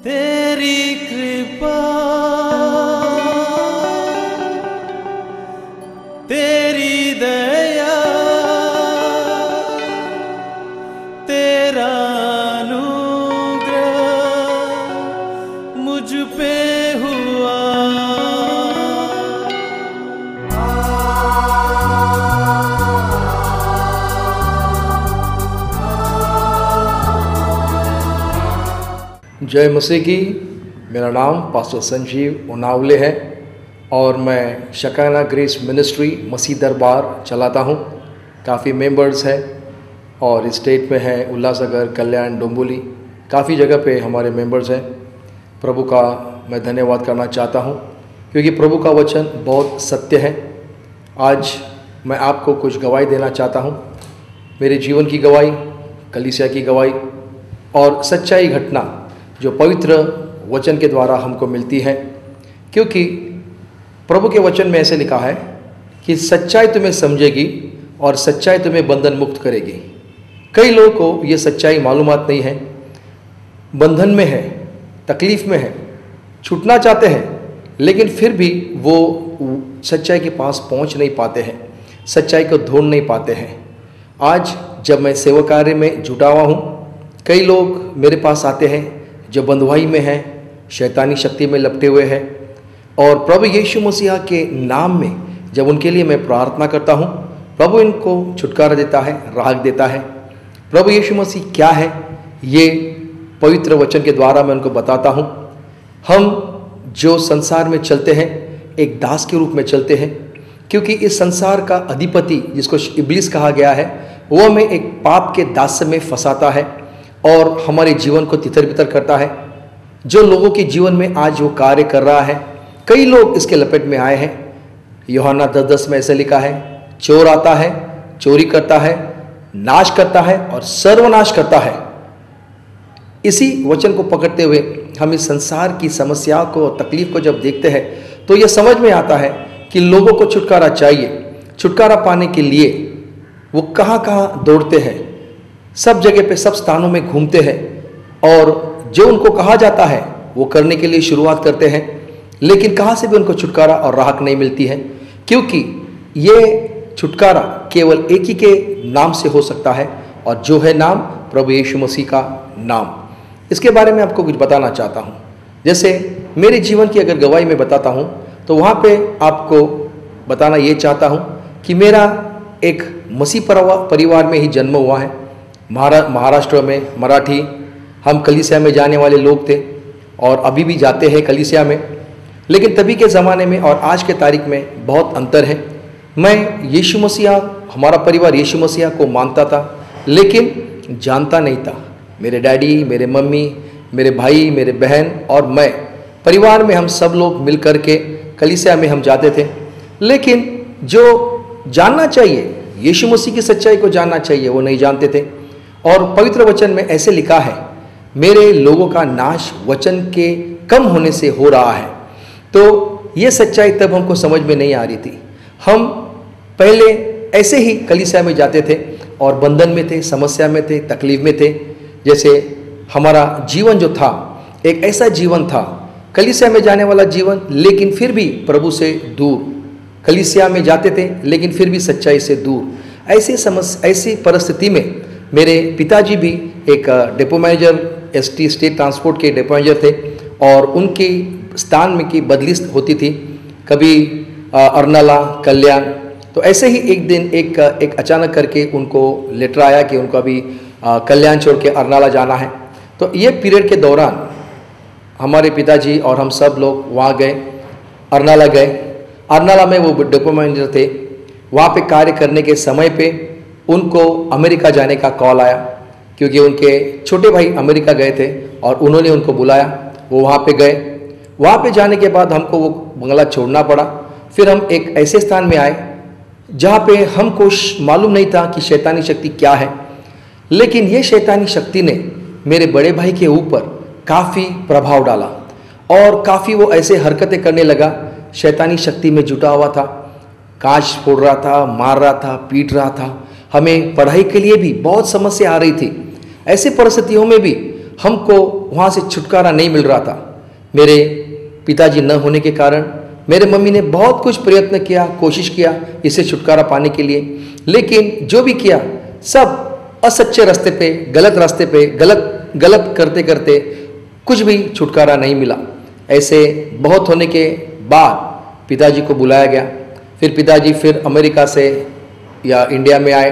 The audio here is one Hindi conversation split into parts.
तेरी कृपा तेरी दया तेरा अनुग्रह मुझ पे हुआ। जय मसीह की। मेरा नाम पास्टर संजीव उनावले है और मैं शकाना ग्रेस मिनिस्ट्री मसीह दरबार चलाता हूँ। काफ़ी मेंबर्स हैं और स्टेट में हैं उल्लासनगर, कल्याण, डोंबिवली, काफ़ी जगह पे हमारे मेंबर्स हैं। प्रभु का मैं धन्यवाद करना चाहता हूँ क्योंकि प्रभु का वचन बहुत सत्य है। आज मैं आपको कुछ गवाही देना चाहता हूँ, मेरे जीवन की गवाही, कलीसिया की गवाही और सच्चाई घटना जो पवित्र वचन के द्वारा हमको मिलती है। क्योंकि प्रभु के वचन में ऐसे लिखा है कि सच्चाई तुम्हें समझेगी और सच्चाई तुम्हें बंधन मुक्त करेगी। कई लोगों को ये सच्चाई मालूमात नहीं है, बंधन में है, तकलीफ में है, छूटना चाहते हैं, लेकिन फिर भी वो सच्चाई के पास पहुंच नहीं पाते हैं, सच्चाई को ढूंढ नहीं पाते हैं। आज जब मैं सेवा कार्य में जुटा हुआ हूँ, कई लोग मेरे पास आते हैं जो बंधुआई में हैं, शैतानी शक्ति में लपटे हुए हैं, और प्रभु यीशु मसीह के नाम में जब उनके लिए मैं प्रार्थना करता हूँ, प्रभु इनको छुटकारा देता है, राहत देता है। प्रभु यीशु मसीह क्या है ये पवित्र वचन के द्वारा मैं उनको बताता हूँ। हम जो संसार में चलते हैं एक दास के रूप में चलते हैं, क्योंकि इस संसार का अधिपति जिसको इब्लीस कहा गया है वो हमें एक पाप के दास में फंसाता है और हमारे जीवन को तितर बितर करता है। जो लोगों के जीवन में आज वो कार्य कर रहा है, कई लोग इसके लपेट में आए हैं। यूहन्ना 10:10 में ऐसे लिखा है, चोर आता है, चोरी करता है, नाश करता है और सर्वनाश करता है। इसी वचन को पकड़ते हुए हम इस संसार की समस्या को, तकलीफ को जब देखते हैं तो यह समझ में आता है कि लोगों को छुटकारा चाहिए। छुटकारा पाने के लिए वो कहाँ कहाँ दौड़ते हैं, सब जगह पे, सब स्थानों में घूमते हैं और जो उनको कहा जाता है वो करने के लिए शुरुआत करते हैं, लेकिन कहाँ से भी उनको छुटकारा और राहत नहीं मिलती है। क्योंकि ये छुटकारा केवल एक ही के नाम से हो सकता है और जो है नाम प्रभु यीशु मसीह का नाम। इसके बारे में आपको कुछ बताना चाहता हूँ। जैसे मेरे जीवन की अगर गवाही में बताता हूँ तो वहाँ पे आपको बताना ये चाहता हूँ कि मेरा एक मसीह परिवार में ही जन्म हुआ है। महाराष्ट्र में मराठी हम कलीसिया में जाने वाले लोग थे और अभी भी जाते हैं कलीसिया में, लेकिन तभी के ज़माने में और आज के तारीख में बहुत अंतर है। मैं यीशु मसीह, हमारा परिवार यीशु मसीह को मानता था लेकिन जानता नहीं था। मेरे डैडी, मेरे मम्मी, मेरे भाई, मेरे बहन और मैं, परिवार में हम सब लोग मिल कर के कलीसिया में हम जाते थे, लेकिन जो जानना चाहिए, यीशु मसीह की सच्चाई को जानना चाहिए, वो नहीं जानते थे। और पवित्र वचन में ऐसे लिखा है, मेरे लोगों का नाश वचन के कम होने से हो रहा है। तो ये सच्चाई तब हमको समझ में नहीं आ रही थी। हम पहले ऐसे ही कलीसिया में जाते थे और बंधन में थे, समस्या में थे, तकलीफ में थे। जैसे हमारा जीवन जो था एक ऐसा जीवन था, कलीसिया में जाने वाला जीवन, लेकिन फिर भी प्रभु से दूर। कलीसिया में जाते थे लेकिन फिर भी सच्चाई से दूर। ऐसी परिस्थिति में मेरे पिताजी भी एक depot manager, ST state transport के डिपो मैनेजर थे और उनके स्थान में की बदली होती थी, कभी अर्नाला, कल्याण। तो ऐसे ही एक दिन एक अचानक करके उनको लेटर आया कि उनको अभी कल्याण छोड़ के अर्नाला जाना है। तो ये पीरियड के दौरान हमारे पिताजी और हम सब लोग वहाँ गए, अर्नाला गए। अर्नाला में वो डिपो मैनेजर थे। वहाँ पे कार्य करने के समय पे उनको अमेरिका जाने का कॉल आया, क्योंकि उनके छोटे भाई अमेरिका गए थे और उन्होंने उनको बुलाया। वो वहाँ पे गए। वहाँ पे जाने के बाद हमको वो बंगला छोड़ना पड़ा। फिर हम एक ऐसे स्थान में आए जहाँ पे हमको मालूम नहीं था कि शैतानी शक्ति क्या है, लेकिन ये शैतानी शक्ति ने मेरे बड़े भाई के ऊपर काफ़ी प्रभाव डाला और काफ़ी वो ऐसे हरकतें करने लगा। शैतानी शक्ति में जुटा हुआ था, कांच फोड़ रहा था, मार रहा था, पीट रहा था। हमें पढ़ाई के लिए भी बहुत समस्या आ रही थी। ऐसी परिस्थितियों में भी हमको वहाँ से छुटकारा नहीं मिल रहा था। मेरे पिताजी न होने के कारण मेरे मम्मी ने बहुत कुछ प्रयत्न किया, कोशिश किया इससे छुटकारा पाने के लिए, लेकिन जो भी किया सब असच्चे रास्ते पे, गलत रास्ते पे, गलत करते करते कुछ भी छुटकारा नहीं मिला। ऐसे बहुत होने के बाद पिताजी को बुलाया गया। फिर पिताजी फिर अमेरिका से या इंडिया में आए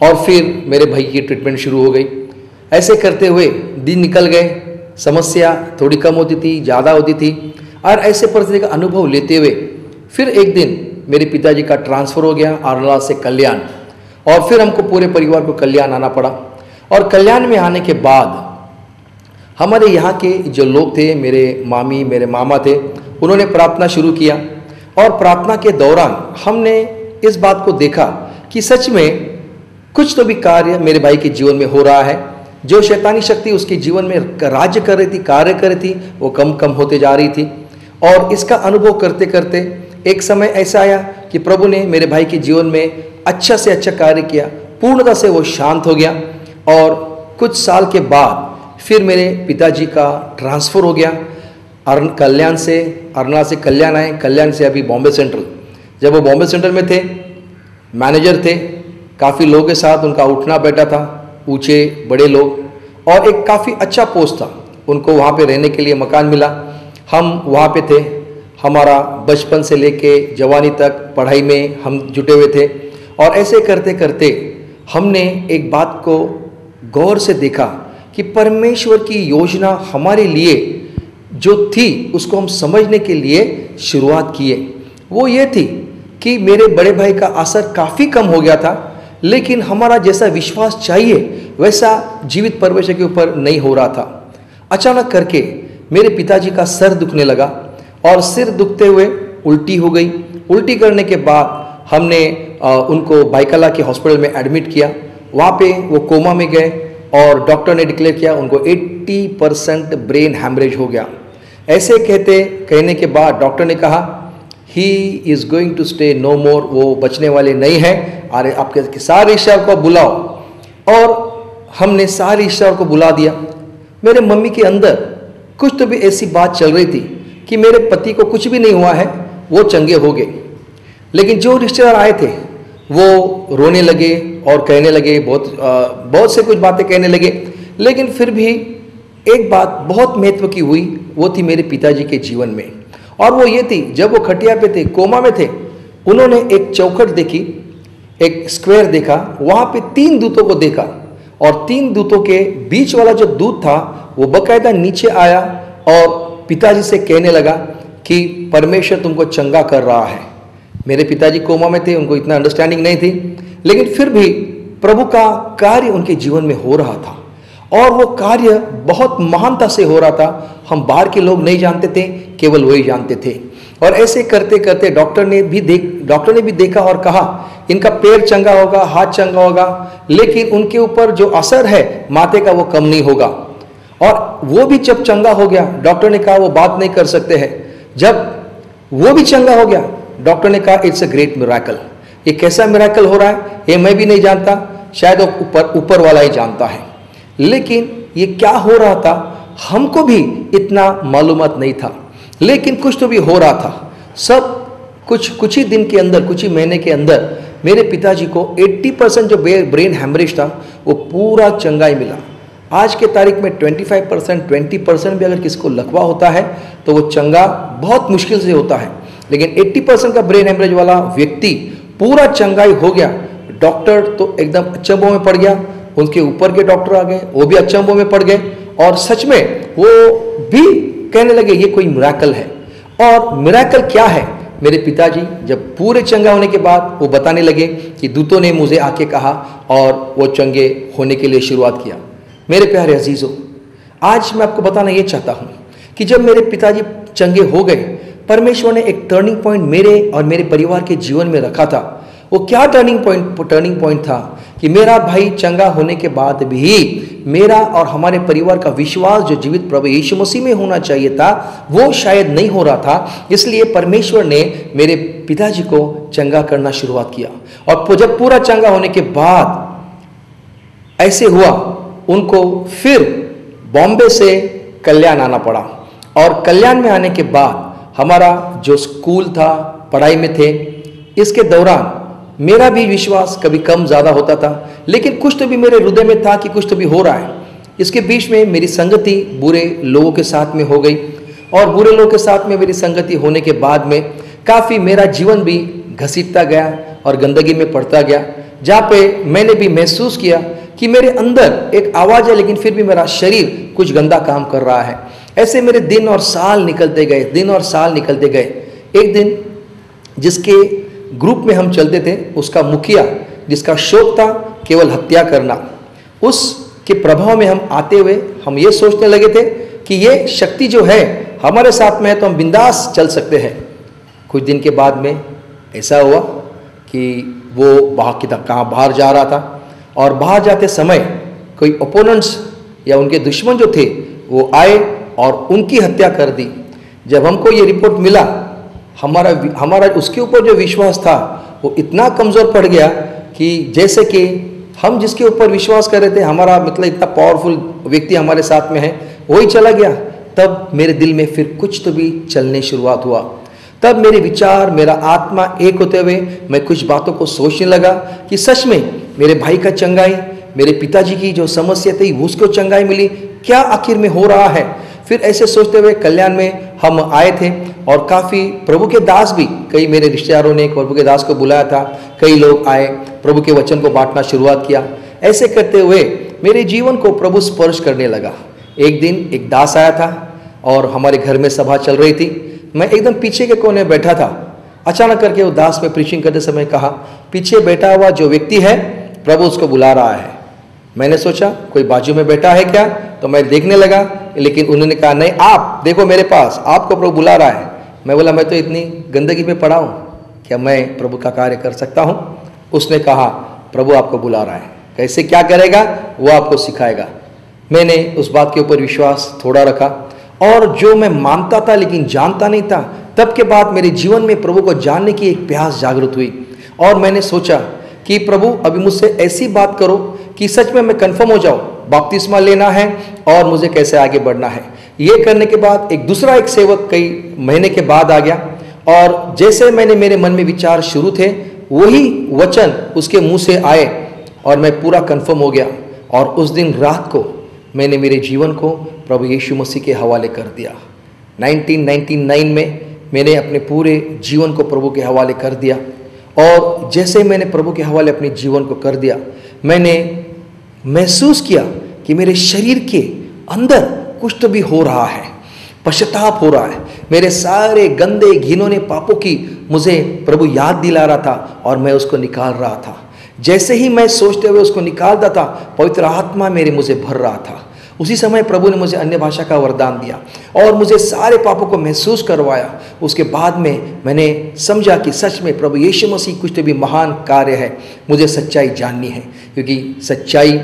और फिर मेरे भाई की ट्रीटमेंट शुरू हो गई। ऐसे करते हुए दिन निकल गए, समस्या थोड़ी कम होती थी, ज़्यादा होती थी, और ऐसे परिस्थिति का अनुभव लेते हुए फिर एक दिन मेरे पिताजी का ट्रांसफ़र हो गया आरला से कल्याण, और फिर हमको पूरे परिवार को कल्याण आना पड़ा। और कल्याण में आने के बाद हमारे यहाँ के जो लोग थे, मेरे मामी, मेरे मामा थे, उन्होंने प्रार्थना शुरू किया। और प्रार्थना के दौरान हमने इस बात को देखा कि सच में कुछ तो भी कार्य मेरे भाई के जीवन में हो रहा है। जो शैतानी शक्ति उसके जीवन में राज्य कर रही थी, कार्य कर रही थी, वो कम कम होते जा रही थी। और इसका अनुभव करते करते एक समय ऐसा आया कि प्रभु ने मेरे भाई के जीवन में अच्छा से अच्छा कार्य किया, पूर्णतः से वो शांत हो गया। और कुछ साल के बाद फिर मेरे पिताजी का ट्रांसफ़र हो गया कल्याण से, अरना से कल्याण आए, कल्याण से अभी बॉम्बे सेंट्रल। जब वो बॉम्बे सेंट्रल में थे, मैनेजर थे, काफ़ी लोगों के साथ उनका उठना बैठा था, ऊंचे बड़े लोग, और एक काफ़ी अच्छा पोस्ट था। उनको वहाँ पे रहने के लिए मकान मिला। हम वहाँ पे थे, हमारा बचपन से लेके जवानी तक पढ़ाई में हम जुटे हुए थे। और ऐसे करते करते हमने एक बात को गौर से देखा कि परमेश्वर की योजना हमारे लिए जो थी उसको हम समझने के लिए शुरुआत किए। वो ये थी कि मेरे बड़े भाई का असर काफ़ी कम हो गया था, लेकिन हमारा जैसा विश्वास चाहिए वैसा जीवित परमेश्वर के ऊपर नहीं हो रहा था। अचानक करके मेरे पिताजी का सर दुखने लगा, और सिर दुखते हुए उल्टी हो गई। उल्टी करने के बाद हमने उनको बाइकला के हॉस्पिटल में एडमिट किया। वहाँ पे वो कोमा में गए और डॉक्टर ने डिक्लेयर किया उनको 80% ब्रेन हैमरेज हो गया। ऐसे कहने के बाद डॉक्टर ने कहा he is going to stay no more, वो बचने वाले नहीं हैं। अरे आपके सारे रिश्तेदार को बुलाओ। और हमने सारे रिश्तेदार को बुला दिया। मेरे मम्मी के अंदर कुछ तो भी ऐसी बात चल रही थी कि मेरे पति को कुछ भी नहीं हुआ है, वो चंगे हो गए। लेकिन जो रिश्तेदार आए थे वो रोने लगे और कहने लगे, बहुत से कुछ बातें कहने लगे। लेकिन फिर भी एक बात बहुत महत्व की हुई, वो थी मेरे पिताजी के जीवन में। और वो ये थी, जब वो खटिया पे थे, कोमा में थे, उन्होंने एक चौखट देखी, एक स्क्वायर देखा, वहाँ पे 3 दूतों को देखा, और 3 दूतों के बीच वाला जो दूत था वो बकायदा नीचे आया और पिताजी से कहने लगा कि परमेश्वर तुमको चंगा कर रहा है। मेरे पिताजी कोमा में थे, उनको इतना अंडरस्टैंडिंग नहीं थी, लेकिन फिर भी प्रभु का कार्य उनके जीवन में हो रहा था, और वो कार्य बहुत महानता से हो रहा था। हम बाहर के लोग नहीं जानते थे, केवल वही जानते थे। और ऐसे करते करते डॉक्टर ने भी देखा और कहा इनका पैर चंगा होगा, हाथ चंगा होगा, लेकिन उनके ऊपर जो असर है माथे का वो कम नहीं होगा। और वो भी जब चंगा हो गया, डॉक्टर ने कहा वो बात नहीं कर सकते हैं। जब वो भी चंगा हो गया, डॉक्टर ने कहा इट्स अ ग्रेट मिरेकल। ये कैसा मिरेकल हो रहा है ये मैं भी नहीं जानता, शायद ऊपर वाला ही जानता है। लेकिन ये क्या हो रहा था हमको भी इतना मालूमात नहीं था, लेकिन कुछ तो भी हो रहा था। सब कुछ ही दिन के अंदर, कुछ ही महीने के अंदर मेरे पिताजी को 80% जो ब्रेन हैमरेज था वो पूरा चंगा ही मिला। आज के तारीख में 25%, 20% भी अगर किसको लकवा होता है तो वो चंगा बहुत मुश्किल से होता है, लेकिन 80% का ब्रेन हैमरेज वाला व्यक्ति पूरा चंगाई हो गया। डॉक्टर तो एकदम अचंभों में पड़ गया, उनके ऊपर के डॉक्टर आ गए, वो भी अचंभों में पड़ गए, और सच में वो भी कहने लगे ये कोई मिरेकल है। और मिरेकल क्या है? मेरे पिताजी जब पूरे चंगा होने के बाद वो बताने लगे कि दूतों ने मुझे आके कहा, और वो चंगे होने के लिए शुरुआत किया। मेरे प्यारे अजीजों, आज मैं आपको बताना ये चाहता हूँ कि जब मेरे पिताजी चंगे हो गए, परमेश्वर ने एक टर्निंग पॉइंट मेरे और मेरे परिवार के जीवन में रखा था। वो क्या टर्निंग पॉइंट था कि मेरा भाई चंगा होने के बाद भी मेरा और हमारे परिवार का विश्वास जो जीवित प्रभु यीशु मसीह में होना चाहिए था वो शायद नहीं हो रहा था। इसलिए परमेश्वर ने मेरे पिताजी को चंगा करना शुरुआत किया, और जब पूरा चंगा होने के बाद ऐसे हुआ, उनको फिर बॉम्बे से कल्याण आना पड़ा। और कल्याण में आने के बाद हमारा जो स्कूल था, पढ़ाई में थे, इसके दौरान मेरा भी विश्वास कभी कम ज़्यादा होता था, लेकिन कुछ तो भी मेरे हृदय में था कि कुछ तो भी हो रहा है। इसके बीच में मेरी संगति बुरे लोगों के साथ में हो गई, और बुरे लोगों के साथ में मेरी संगति होने के बाद में काफ़ी मेरा जीवन भी घसीटता गया और गंदगी में पड़ता गया, जहाँ पे मैंने भी महसूस किया कि मेरे अंदर एक आवाज़ है, लेकिन फिर भी मेरा शरीर कुछ गंदा काम कर रहा है। ऐसे मेरे दिन और साल निकलते गए, दिन और साल निकलते गए। एक दिन जिसके ग्रुप में हम चलते थे, उसका मुखिया, जिसका शौक था केवल हत्या करना, उसके प्रभाव में हम आते हुए हम ये सोचने लगे थे कि ये शक्ति जो है हमारे साथ में है तो हम बिंदास चल सकते हैं। कुछ दिन के बाद में ऐसा हुआ कि वो बाहर जा रहा था, और बाहर जाते समय कोई ओपोनेंट्स या उनके दुश्मन जो थे वो आए और उनकी हत्या कर दी। जब हमको ये रिपोर्ट मिला, हमारा उसके ऊपर जो विश्वास था वो इतना कमज़ोर पड़ गया कि जैसे कि हम जिसके ऊपर विश्वास कर रहे थे, हमारा मतलब इतना पावरफुल व्यक्ति हमारे साथ में है, वही चला गया। तब मेरे दिल में फिर कुछ तो भी चलने शुरुआत हुआ। तब मेरे विचार, मेरा आत्मा एक होते हुए मैं कुछ बातों को सोचने लगा कि सच में मेरे भाई का चंगाई, मेरे पिताजी की जो समस्या थी उसको चंगाई मिली, क्या आखिर में हो रहा है। फिर ऐसे सोचते हुए कल्याण में हम आए थे, और काफ़ी प्रभु के दास भी, कई मेरे रिश्तेदारों ने प्रभु के दास को बुलाया था, कई लोग आए, प्रभु के वचन को बांटना शुरुआत किया। ऐसे करते हुए मेरे जीवन को प्रभु स्पर्श करने लगा। एक दिन एक दास आया था और हमारे घर में सभा चल रही थी। मैं एकदम पीछे के कोने बैठा था। अचानक करके वो दास में प्रीचिंग करते समय कहा, पीछे बैठा हुआ जो व्यक्ति है प्रभु उसको बुला रहा है। मैंने सोचा कोई बाजू में बैठा है क्या, तो मैं देखने लगा, लेकिन उन्होंने कहा नहीं, आप देखो मेरे पास, आपको प्रभु बुला रहा है। मैं बोला मैं तो इतनी गंदगी में पड़ा हूँ, क्या मैं प्रभु का कार्य कर सकता हूँ? उसने कहा प्रभु आपको बुला रहा है, कैसे क्या करेगा वो आपको सिखाएगा। मैंने उस बात के ऊपर विश्वास थोड़ा रखा, और जो मैं मानता था लेकिन जानता नहीं था, तब के बाद मेरे जीवन में प्रभु को जानने की एक प्यास जागृत हुई। और मैंने सोचा कि प्रभु अभी मुझसे ऐसी बात करो कि सच में मैं कंफर्म हो जाऊं, बपतिस्मा लेना है और मुझे कैसे आगे बढ़ना है। ये करने के बाद एक दूसरा सेवक कई महीने के बाद आ गया, और जैसे मैंने मेरे मन में विचार शुरू थे वही वचन उसके मुंह से आए और मैं पूरा कंफर्म हो गया। और उस दिन रात को मैंने मेरे जीवन को प्रभु यीशु मसीह के हवाले कर दिया। 1999 में मैंने अपने पूरे जीवन को प्रभु के हवाले कर दिया, और जैसे मैंने प्रभु के हवाले अपने जीवन को कर दिया, मैंने महसूस किया कि मेरे शरीर के अंदर कुछ तो भी हो रहा है, पश्चाताप हो रहा है। मेरे सारे गंदे घिनौने पापों की मुझे प्रभु याद दिला रहा था और मैं उसको निकाल रहा था। जैसे ही मैं सोचते हुए उसको निकालता था, पवित्र आत्मा मेरे मुझे भर रहा था। उसी समय प्रभु ने मुझे अन्य भाषा का वरदान दिया और मुझे सारे पापों को महसूस करवाया। उसके बाद में मैंने समझा कि सच में प्रभु यीशु मसीह कुछ तो भी महान कार्य है। मुझे सच्चाई जाननी है, क्योंकि सच्चाई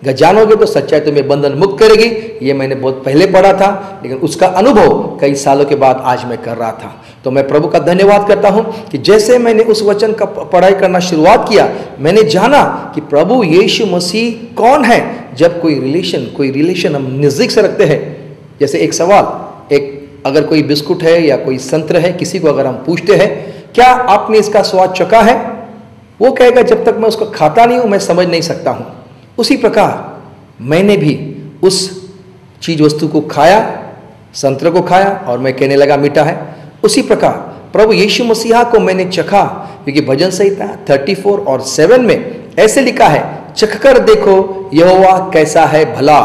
जानोगे तो सच्चाई तुम्हें बंधन मुक्त करेगी। ये मैंने बहुत पहले पढ़ा था, लेकिन उसका अनुभव कई सालों के बाद आज मैं कर रहा था। तो मैं प्रभु का धन्यवाद करता हूँ कि जैसे मैंने उस वचन का पढ़ाई करना शुरुआत किया, मैंने जाना कि प्रभु यीशु मसीह कौन है। जब कोई रिलेशन हम नज़दीक से रखते हैं, जैसे एक सवाल, अगर कोई बिस्कुट है या कोई संतरा है, किसी को अगर हम पूछते हैं क्या आपने इसका स्वाद चखा है, वो कहेगा जब तक मैं उसको खाता नहीं हूँ मैं समझ नहीं सकता हूँ। उसी प्रकार मैंने भी उस चीज वस्तु को खाया, संतरे को खाया, और मैं कहने लगा मीठा है। उसी प्रकार प्रभु यीशु मसीहा को मैंने चखा, क्योंकि भजन संहिता 34 और 7 में ऐसे लिखा है, चखकर देखो यहोवा कैसा है भला।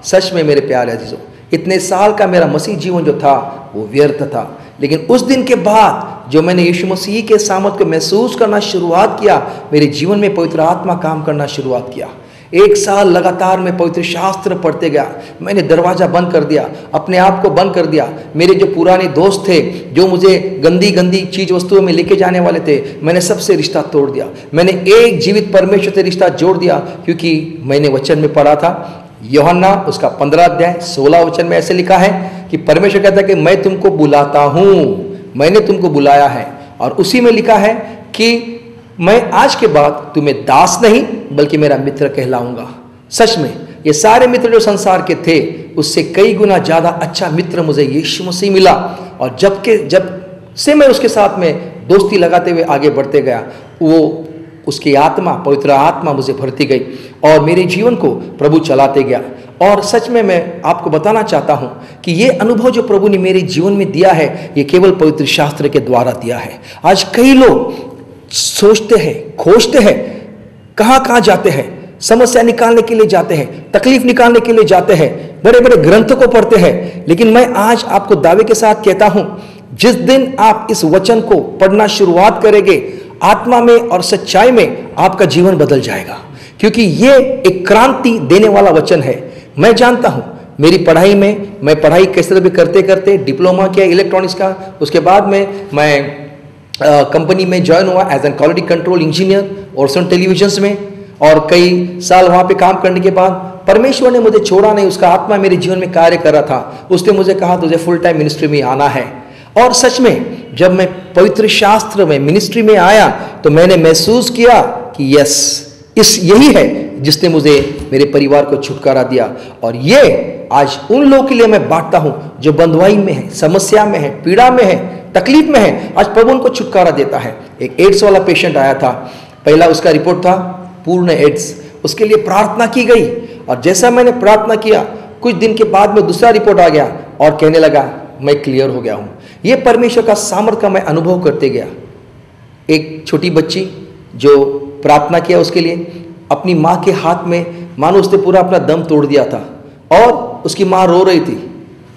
सच में मेरे प्यारे अजीजों, इतने साल का मेरा मसीह जीवन जो था वो व्यर्थ था, लेकिन उस दिन के बाद जो मैंने यीशु मसीह के सामर्थ को महसूस करना शुरुआत किया, मेरे जीवन में पवित्र आत्मा काम करना शुरुआत किया। 1 साल लगातार मैं पवित्र शास्त्र पढ़ते गया। मैंने दरवाज़ा बंद कर दिया, अपने आप को बंद कर दिया। मेरे जो पुराने दोस्त थे, जो मुझे गंदी गंदी चीज़ वस्तुओं में लेके जाने वाले थे, मैंने सबसे रिश्ता तोड़ दिया। मैंने एक जीवित परमेश्वर से रिश्ता जोड़ दिया, क्योंकि मैंने वचन में पढ़ा था, यूहन्ना उसका 15 अध्याय 16 वचन में ऐसे लिखा है कि परमेश्वर कहता है कि मैं तुमको बुलाता हूँ, मैंने तुमको बुलाया है। और उसी में लिखा है कि मैं आज के बाद तुम्हें दास नहीं बल्कि मेरा मित्र कहलाऊंगा। सच में ये सारे मित्र जो संसार के थे उससे कई गुना ज़्यादा अच्छा मित्र मुझे यीशु मसीह मिला। और जब से मैं उसके साथ में दोस्ती लगाते हुए आगे बढ़ते गया, वो उसकी आत्मा, पवित्र आत्मा मुझे भरती गई और मेरे जीवन को प्रभु चलाते गया। और सच में मैं आपको बताना चाहता हूँ कि ये अनुभव जो प्रभु ने मेरे जीवन में दिया है, ये केवल पवित्र शास्त्र के द्वारा दिया है। आज कई लोग सोचते हैं, खोजते हैं, कहाँ जाते हैं, समस्या निकालने के लिए जाते हैं, तकलीफ निकालने के लिए जाते हैं, बड़े बड़े ग्रंथों को पढ़ते हैं। लेकिन मैं आज आपको दावे के साथ कहता हूं, जिस दिन आप इस वचन को पढ़ना शुरुआत करेंगे, आत्मा में और सच्चाई में आपका जीवन बदल जाएगा, क्योंकि ये एक क्रांति देने वाला वचन है। मैं जानता हूं मेरी पढ़ाई में, मैं पढ़ाई किस तरह भी करते करते डिप्लोमा किया इलेक्ट्रॉनिक्स का, उसके बाद में मैं कंपनी में ज्वाइन हुआ as an quality control engineer Orson televisions में, और कई साल वहाँ पे काम करने के बाद परमेश्वर ने मुझे छोड़ा नहीं, उसका आत्मा मेरे जीवन में कार्य कर रहा था। उसने मुझे कहा तुझे फुल टाइम मिनिस्ट्री में आना है। और सच में जब मैं पवित्र शास्त्र में मिनिस्ट्री में आया तो मैंने महसूस किया कि यस, यही है जिसने मुझे मेरे परिवार को छुटकारा दिया। और ये आज उन लोगों के लिए मैं बांटता हूं जो बंधुआई में है, समस्या में है, पीड़ा में है, तकलीफ में है। आज प्रभु उनको छुटकारा देता है। एक एड्स वाला पेशेंट आया था, पहला उसका रिपोर्ट था पूर्ण एड्स, उसके लिए प्रार्थना की गई। और जैसा मैंने प्रार्थना किया, कुछ दिन के बाद में दूसरा रिपोर्ट आ गया और कहने लगा मैं क्लियर हो गया हूं। यह परमेश्वर का सामर्थ्य का मैं अनुभव करते गया। एक छोटी बच्ची जो प्रार्थना किया उसके लिए, अपनी माँ के हाथ में मानो उसने पूरा अपना दम तोड़ दिया था और उसकी माँ रो रही थी।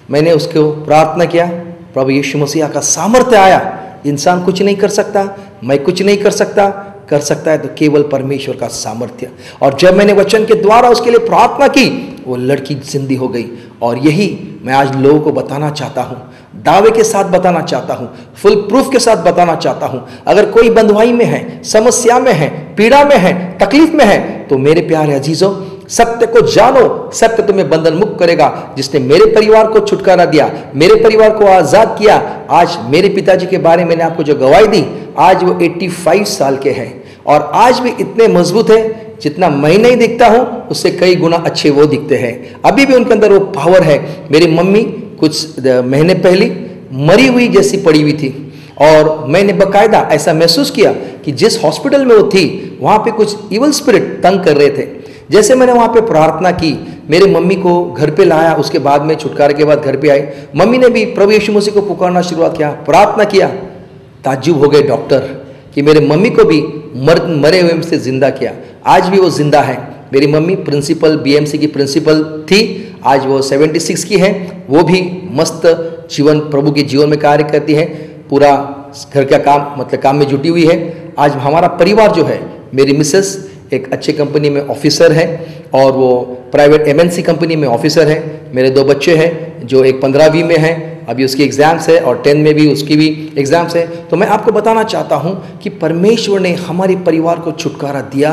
मैंने उसको प्रार्थना किया, प्रभु यीशु मसीह का सामर्थ्य आया। इंसान कुछ नहीं कर सकता, मैं कुछ नहीं कर सकता, कर सकता है तो केवल परमेश्वर का सामर्थ्य। और जब मैंने वचन के द्वारा उसके लिए प्रार्थना की, वो लड़की जिंदी हो गई। और यही मैं आज लोगों को बताना चाहता हूँ, दावे के साथ बताना चाहता हूँ, फुल प्रूफ के साथ बताना चाहता हूँ। अगर कोई बंधुआई में है, समस्या में है, पीड़ा में है, तकलीफ में है, तो मेरे प्यारे अजीजों, सत्य को जानो, सत्य तुम्हें बंधन मुक्त करेगा। जिसने मेरे परिवार को छुटकारा दिया, मेरे परिवार को आजाद किया। आज मेरे पिताजी के बारे में मैंने आपको जो गवाही दी, आज वो 85 साल के हैं और आज भी इतने मजबूत है। जितना मैं नहीं दिखता हूं उससे कई गुना अच्छे वो दिखते हैं। अभी भी उनके अंदर वो पावर है। मेरी मम्मी कुछ महीने पहले मरी हुई जैसी पड़ी हुई थी और मैंने बकायदा ऐसा महसूस किया कि जिस हॉस्पिटल में वो थी वहां पे कुछ इवल स्पिरिट तंग कर रहे थे। जैसे मैंने वहां पे प्रार्थना की, मेरे मम्मी को घर पे लाया, उसके बाद में छुटकारे के बाद घर पे आई, मम्मी ने भी प्रभु यीशु मसीह को पुकारना शुरुआत किया, प्रार्थना किया। ताज्जुब हो गए डॉक्टर कि मेरे मम्मी को भी मरे हुए से जिंदा किया। आज भी वो जिंदा है। मेरी मम्मी प्रिंसिपल, बीएमसी की प्रिंसिपल थी, आज वो 76 की है। वो भी मस्त जीवन प्रभु के जीवन में कार्य करती है, पूरा घर का काम मतलब काम में जुटी हुई है। आज हमारा परिवार जो है, मेरी मिसेस एक अच्छे कंपनी में ऑफिसर है और वो प्राइवेट एमएनसी कंपनी में ऑफिसर है। मेरे 2 बच्चे हैं, जो एक 15वीं में है, अभी उसकी एग्ज़ाम्स है, और 10 में भी उसकी भी एग्ज़ाम्स है। तो मैं आपको बताना चाहता हूँ कि परमेश्वर ने हमारे परिवार को छुटकारा दिया,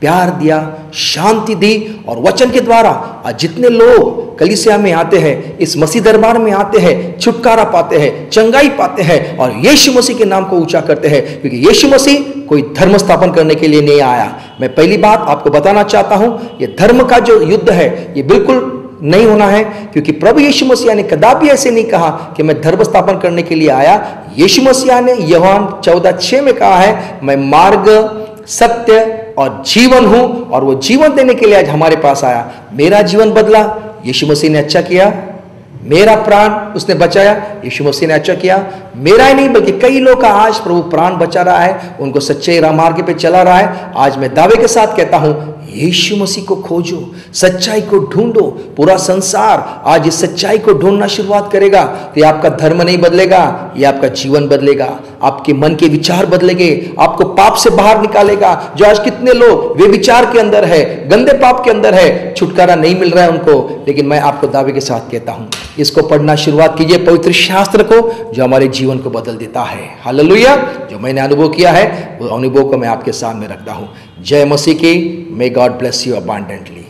प्यार दिया, शांति दी। और वचन के द्वारा आज जितने लोग कलीसिया में आते हैं, इस मसीह दरबार में आते हैं, छुटकारा पाते हैं, चंगाई पाते हैं और यीशु मसीह के नाम को ऊंचा करते हैं, क्योंकि यीशु मसीह कोई धर्म स्थापन करने के लिए नहीं आया। मैं पहली बात आपको बताना चाहता हूं, ये धर्म का जो युद्ध है ये बिल्कुल नहीं होना है, क्योंकि प्रभु यीशु मसीह ने कदापि ऐसे नहीं कहा कि मैं धर्म स्थापन करने के लिए आया। यीशु मसीह ने यूहन्ना 14:6 में कहा है, मैं मार्ग, सत्य और जीवन हूं, और वो जीवन देने के लिए आज हमारे पास आया। मेरा जीवन बदला, यीशु मसीह ने अच्छा किया। मेरा प्राण उसने बचाया, यीशु मसीह ने अच्छा किया। मेरा ही नहीं बल्कि कई लोग का आज प्रभु प्राण बचा रहा है, उनको सच्चे राह मार्ग पे चला रहा है। आज मैं दावे के साथ कहता हूं, यीशु मसीह को खोजो, सच्चाई को ढूंढो। पूरा संसार आज इस सच्चाई को ढूंढना शुरुआत करेगा तो ये आपका धर्म नहीं बदलेगा, ये आपका जीवन बदलेगा, आपके मन के विचार बदलेंगे, आपको पाप से बाहर निकालेगा। जो आज कितने लोग वे विचार के अंदर है, गंदे पाप के अंदर है, छुटकारा नहीं मिल रहा है उनको। लेकिन मैं आपको दावे के साथ कहता हूं, इसको पढ़ना शुरुआत कीजिए, पवित्र शास्त्र को, जो हमारे जीवन को बदल देता है। हालेलुया। जो मैंने अनुभव किया है वो अनुभव को मैं आपके सामने रखता हूं। जय मसीह की। May God bless you abundantly.